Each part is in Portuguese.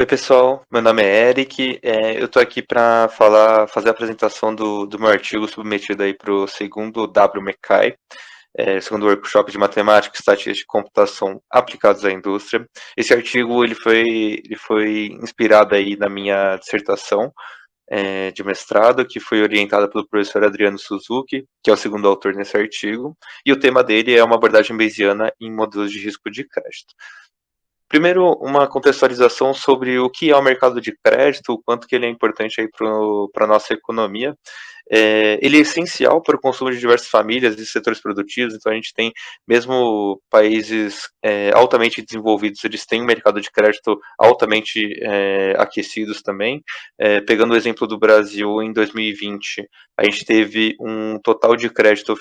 Oi, pessoal. Meu nome é Eric. Eu estou aqui para fazer a apresentação do meu artigo submetido aí para o segundo WMECAI, segundo workshop de matemática, estatística e computação aplicados à indústria. Esse artigo ele foi inspirado aí na minha dissertação de mestrado, que foi orientada pelo professor Adriano Suzuki, que é o segundo autor nesse artigo, e o tema dele é uma abordagem bayesiana em modelos de risco de crédito. Primeiro, uma contextualização sobre o que é o mercado de crédito, o quanto que ele é importante aí para a nossa economia. Ele é essencial para o consumo de diversas famílias e setores produtivos, então a gente tem, mesmo países altamente desenvolvidos, eles têm um mercado de crédito altamente aquecidos também. Pegando o exemplo do Brasil, em 2020, a gente teve um total de crédito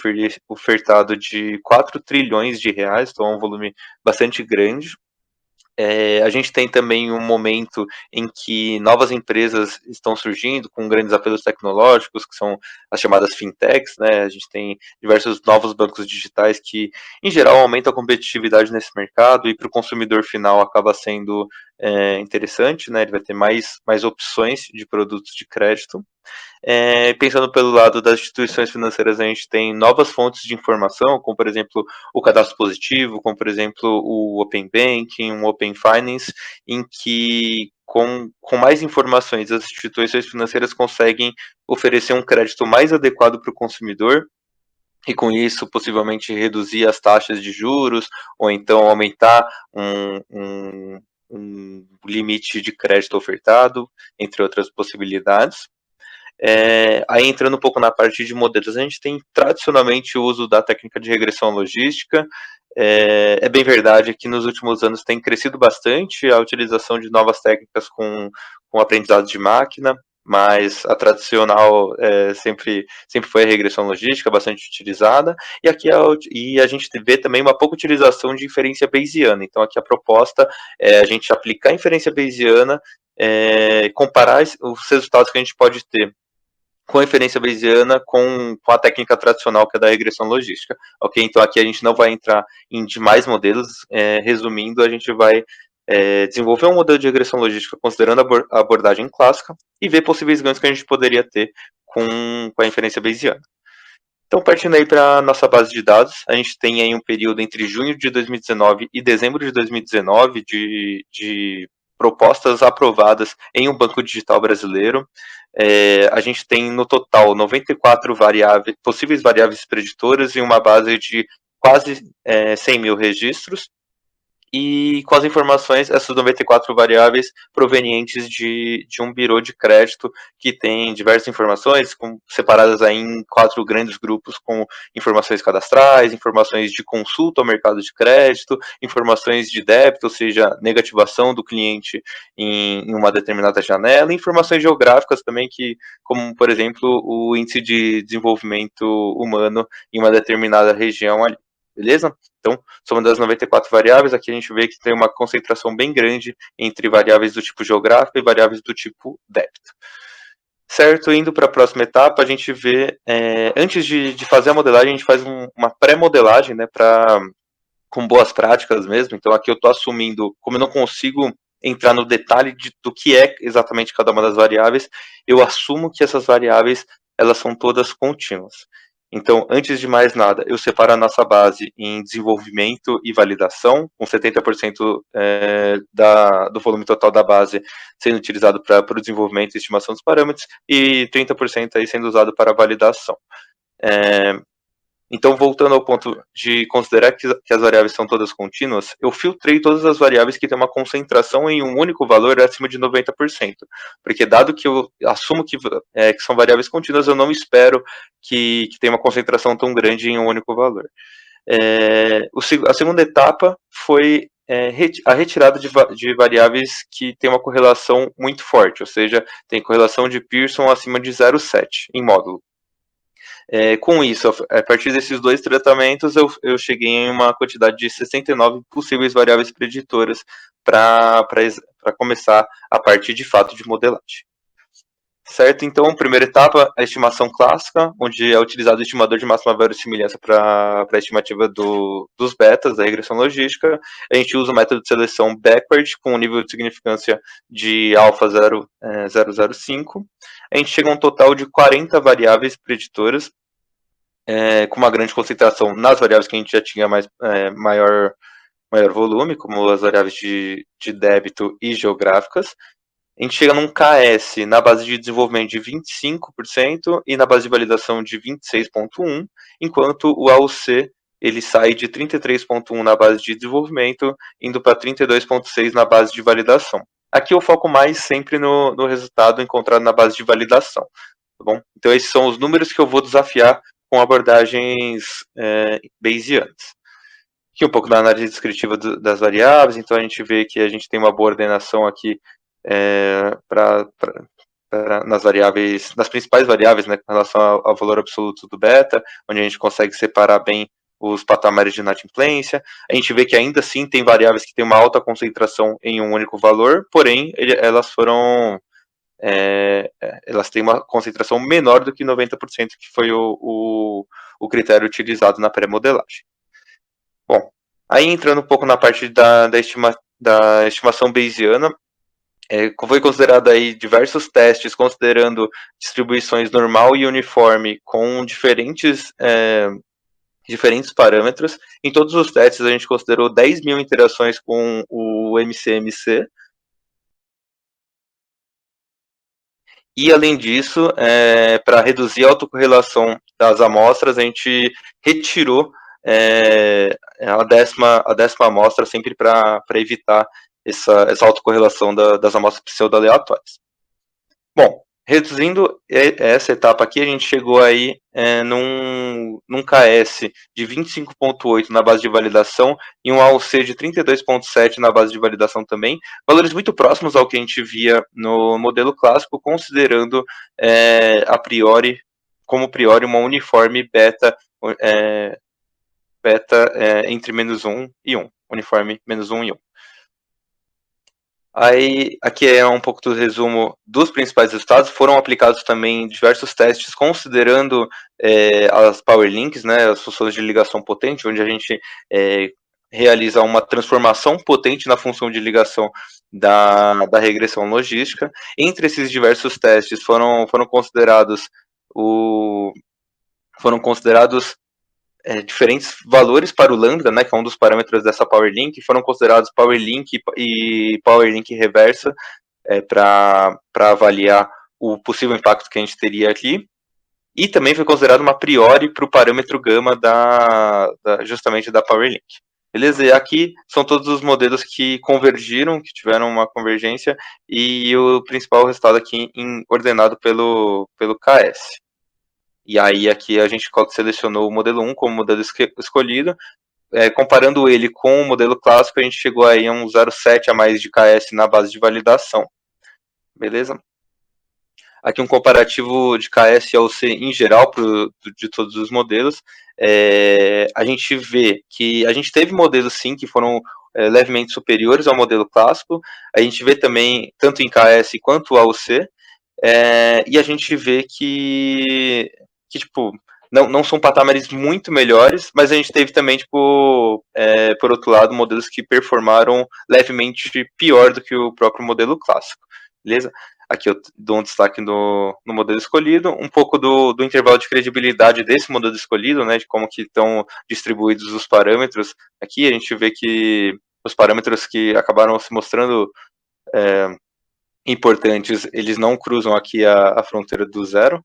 ofertado de 4 trilhões de reais, então é um volume bastante grande. A gente tem também um momento em que novas empresas estão surgindo com grandes apelos tecnológicos, que são as chamadas fintechs, né? A gente tem diversos novos bancos digitais que, em geral, aumentam a competitividade nesse mercado e para o consumidor final acaba sendo interessante, né? Ele vai ter mais opções de produtos de crédito. Pensando pelo lado das instituições financeiras, a gente tem novas fontes de informação, como por exemplo o cadastro positivo, como por exemplo o Open Banking, o Open Finance, em que com mais informações as instituições financeiras conseguem oferecer um crédito mais adequado para o consumidor e com isso possivelmente reduzir as taxas de juros ou então aumentar um limite de crédito ofertado, entre outras possibilidades. Aí entrando um pouco na parte de modelos, a gente tem tradicionalmente o uso da técnica de regressão logística. É bem verdade que nos últimos anos tem crescido bastante a utilização de novas técnicas com aprendizado de máquina, mas a tradicional sempre foi a regressão logística, bastante utilizada, e aqui a gente vê também uma pouca utilização de inferência bayesiana. Então aqui a proposta é a gente aplicar a inferência bayesiana, comparar os resultados que a gente pode ter com a inferência bayesiana com a técnica tradicional que é da regressão logística. Ok? Então aqui a gente não vai entrar em demais modelos. Resumindo, a gente vai desenvolver um modelo de regressão logística considerando a abordagem clássica e ver possíveis ganhos que a gente poderia ter com a inferência bayesiana. Então, partindo aí para a nossa base de dados, a gente tem aí um período entre junho de 2019 e dezembro de 2019 de propostas aprovadas em um banco digital brasileiro. A gente tem no total 94 possíveis variáveis preditoras e uma base de quase 100 mil registros. E com as informações, essas 94 variáveis provenientes de um birô de crédito que tem diversas informações separadas aí em 4 grandes grupos com informações cadastrais, informações de consulta ao mercado de crédito, informações de débito, ou seja, negativação do cliente em uma determinada janela, e informações geográficas também, como por exemplo o índice de desenvolvimento humano em uma determinada região ali. Beleza? Então, somando as 94 variáveis, aqui a gente vê que tem uma concentração bem grande entre variáveis do tipo geográfico e variáveis do tipo débito. Certo, indo para a próxima etapa, a gente vê, antes de fazer a modelagem, a gente faz uma pré-modelagem, né, com boas práticas mesmo. Então, aqui eu estou assumindo, como eu não consigo entrar no detalhe do que é exatamente cada uma das variáveis, eu assumo que essas variáveis elas são todas contínuas. Então, antes de mais nada, eu separo a nossa base em desenvolvimento e validação, com 70% do volume total da base sendo utilizado para o desenvolvimento e estimação dos parâmetros, e 30% aí sendo usado para validação. Então, voltando ao ponto de considerar que as variáveis são todas contínuas, eu filtrei todas as variáveis que têm uma concentração em um único valor acima de 90%. Porque, dado que eu assumo que são variáveis contínuas, eu não espero que tenha uma concentração tão grande em um único valor. A segunda etapa foi a retirada de variáveis que têm uma correlação muito forte, ou seja, tem correlação de Pearson acima de 0,7 em módulo. Com isso, a partir desses dois tratamentos, eu cheguei em uma quantidade de 69 possíveis variáveis preditoras para começar a parte de fato de modelagem. Certo? Então, primeira etapa, a estimação clássica, onde é utilizado o estimador de máxima verossimilhança para a estimativa dos betas da regressão logística. A gente usa o método de seleção backward, com um nível de significância de alfa 0,005. A gente chega a um total de 40 variáveis preditoras, com uma grande concentração nas variáveis que a gente já tinha maior volume, como as variáveis de débito e geográficas. A gente chega num KS na base de desenvolvimento de 25% e na base de validação de 26,1%, enquanto o AUC ele sai de 33,1% na base de desenvolvimento, indo para 32,6% na base de validação. Aqui eu foco mais sempre no resultado encontrado na base de validação. Tá bom? Então esses são os números que eu vou desafiar com abordagens Bayesianas. Aqui um pouco da análise descritiva das variáveis, então a gente vê que a gente tem uma boa ordenação aqui nas variáveis, nas principais variáveis, né, com relação ao valor absoluto do beta, onde a gente consegue separar bem os patamares de inadimplência. A gente vê que ainda assim tem variáveis que têm uma alta concentração em um único valor, porém elas têm uma concentração menor do que 90%, que foi o critério utilizado na pré-modelagem. Bom, aí entrando um pouco na parte da estimação bayesiana, foi considerado aí diversos testes, considerando distribuições normal e uniforme com diferentes parâmetros. Em todos os testes, a gente considerou 10 mil interações com o MCMC. E, além disso, para reduzir a autocorrelação das amostras, a gente retirou a décima amostra, sempre para evitar essa autocorrelação das amostras pseudo-aleatórias. Bom, reduzindo essa etapa aqui, a gente chegou aí num KS de 25,8 na base de validação e um AUC de 32,7 na base de validação também, valores muito próximos ao que a gente via no modelo clássico, considerando como priori uma uniforme beta entre -1 e 1, uniforme -1 e 1. Aí, aqui é um pouco do resumo dos principais resultados. Foram aplicados também diversos testes, considerando as Power Links, né, as funções de ligação potente, onde a gente realiza uma transformação potente na função de ligação da regressão logística. Entre esses diversos testes foram considerados diferentes valores para o lambda, né, que é um dos parâmetros dessa Power Link, foram considerados Power Link e Power Link reversa para avaliar o possível impacto que a gente teria aqui. E também foi considerado uma priori para o parâmetro gama justamente da Power Link. Beleza? E aqui são todos os modelos que convergiram, que tiveram uma convergência, e o principal resultado aqui ordenado pelo KS. E aí aqui a gente selecionou o modelo 1 como modelo escolhido. Comparando ele com o modelo clássico, a gente chegou aí a um 0,7 a mais de KS na base de validação. Beleza? Aqui um comparativo de KS e AUC em geral de todos os modelos. A gente vê que a gente teve modelos sim que foram levemente superiores ao modelo clássico. A gente vê também, tanto em KS quanto AUC, e a gente vê que tipo, não são patamares muito melhores, mas a gente teve também, tipo, por outro lado, modelos que performaram levemente pior do que o próprio modelo clássico, beleza? Aqui eu dou um destaque no modelo escolhido, um pouco do intervalo de credibilidade desse modelo escolhido, né, de como que estão distribuídos os parâmetros. Aqui a gente vê que os parâmetros que acabaram se mostrando importantes, eles não cruzam aqui a fronteira do zero.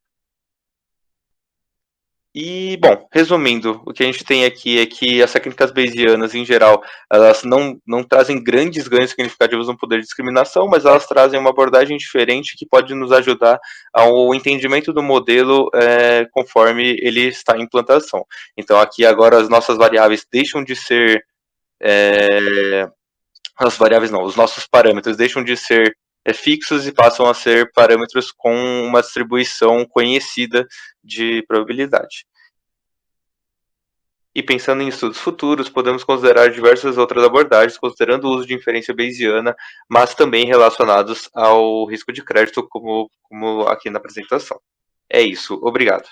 E, bom, resumindo, o que a gente tem aqui é que as técnicas bayesianas, em geral, elas não trazem grandes ganhos significativos no poder de discriminação, mas elas trazem uma abordagem diferente que pode nos ajudar ao entendimento do modelo conforme ele está em implantação. Então, aqui agora as nossas variáveis deixam de ser... as variáveis não, os nossos parâmetros deixam de ser fixos e passam a ser parâmetros com uma distribuição conhecida de probabilidade. E pensando em estudos futuros, podemos considerar diversas outras abordagens, considerando o uso de inferência bayesiana, mas também relacionados ao risco de crédito, como aqui na apresentação. É isso, obrigado.